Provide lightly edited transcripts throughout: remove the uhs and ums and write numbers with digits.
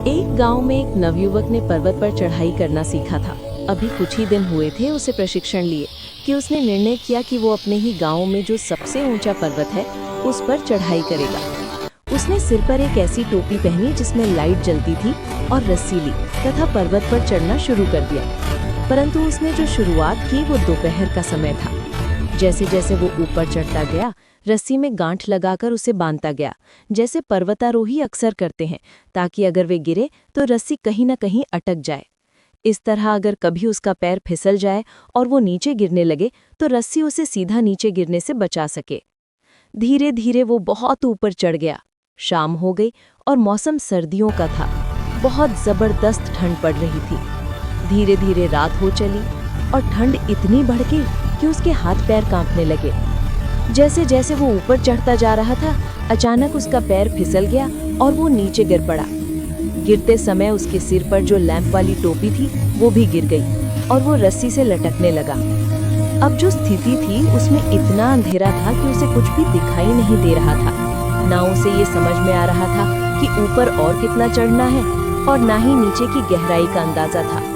एक गांव में एक नवयुवक ने पर्वत पर चढ़ाई करना सीखा था। अभी कुछ ही दिन हुए थे उसे प्रशिक्षण लिए कि उसने निर्णय किया कि वो अपने ही गांव में जो सबसे ऊंचा पर्वत है उस पर चढ़ाई करेगा। उसने सिर पर एक ऐसी टोपी पहनी जिसमें लाइट जलती थी और रस्सी ली तथा पर्वत पर चढ़ना शुरू कर दिया। परंतु उसने जो शुरुआत की वो दोपहर का समय था। जैसे जैसे वो ऊपर चढ़ता गया, रस्सी में गांठ लगाकर उसे बांधता गया, जैसे पर्वतारोही अक्सर करते हैं, ताकि अगर वे गिरे तो रस्सी कहीं न कहीं अटक जाए। इस तरह अगर कभी उसका पैर फिसल जाए और वो नीचे गिरने लगे तो रस्सी उसे सीधा नीचे गिरने से बचा सके। धीरे धीरे वो बहुत ऊपर चढ़ गया। शाम हो गई और मौसम सर्दियों का था। बहुत जबरदस्त ठंड पड़ रही थी। धीरे धीरे रात हो चली और ठंड इतनी बढ़ गई कि उसके हाथ पैर कांपने लगे। जैसे जैसे वो ऊपर चढ़ता जा रहा था, अचानक उसका पैर फिसल गया और वो नीचे गिर पड़ा। गिरते समय उसके सिर पर जो लैंप वाली टोपी थी वो भी गिर गई और वो रस्सी से लटकने लगा। अब जो स्थिति थी उसमें इतना अंधेरा था कि उसे कुछ भी दिखाई नहीं दे रहा था। ना उसे ये समझ में आ रहा था कि ऊपर और कितना चढ़ना है और ना ही नीचे की गहराई का अंदाजा था।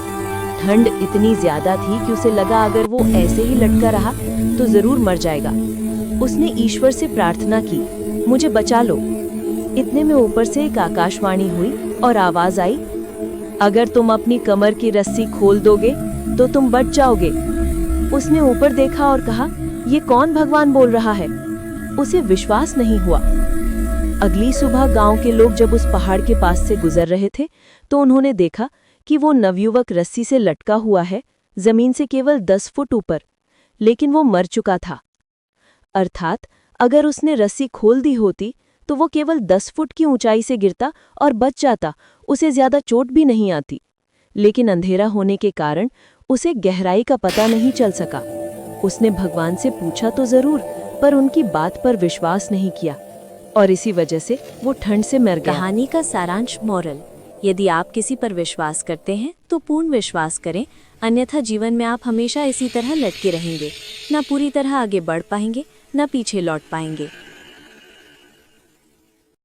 ठंड इतनी ज्यादा थी कि उसे लगा अगर वो ऐसे ही लटका रहा तो जरूर मर जाएगा। उसने ईश्वर से प्रार्थना की, मुझे बचा लो। इतने में ऊपर से एक आकाशवाणी हुई और आवाज आई, अगर तुम अपनी कमर की रस्सी खोल दोगे तो तुम बच जाओगे। उसने ऊपर देखा और कहा, ये कौन भगवान बोल रहा है? उसे विश्वास नहीं हुआ। अगली सुबह गांव के लोग जब उस पहाड़ के पास से गुजर रहे थे तो उन्होंने देखा कि वो नवयुवक रस्सी से लटका हुआ है, जमीन से केवल 10 फुट ऊपर, लेकिन वो मर चुका था। अर्थात अगर उसने रस्सी खोल दी होती तो वो केवल 10 फुट की ऊंचाई से गिरता और बच जाता, उसे ज्यादा चोट भी नहीं आती। लेकिन अंधेरा होने के कारण उसे गहराई का पता नहीं चल सका। उसने भगवान से पूछा तो जरूर, पर उनकी बात पर विश्वास नहीं किया और इसी वजह से वो ठंड से मर गया। कहानी का सारांश मोरल: यदि आप किसी पर विश्वास करते हैं तो पूर्ण विश्वास करें, अन्यथा जीवन में आप हमेशा इसी तरह लटके रहेंगे, न पूरी तरह आगे बढ़ पाएंगे, न पीछे लौट पाएंगे।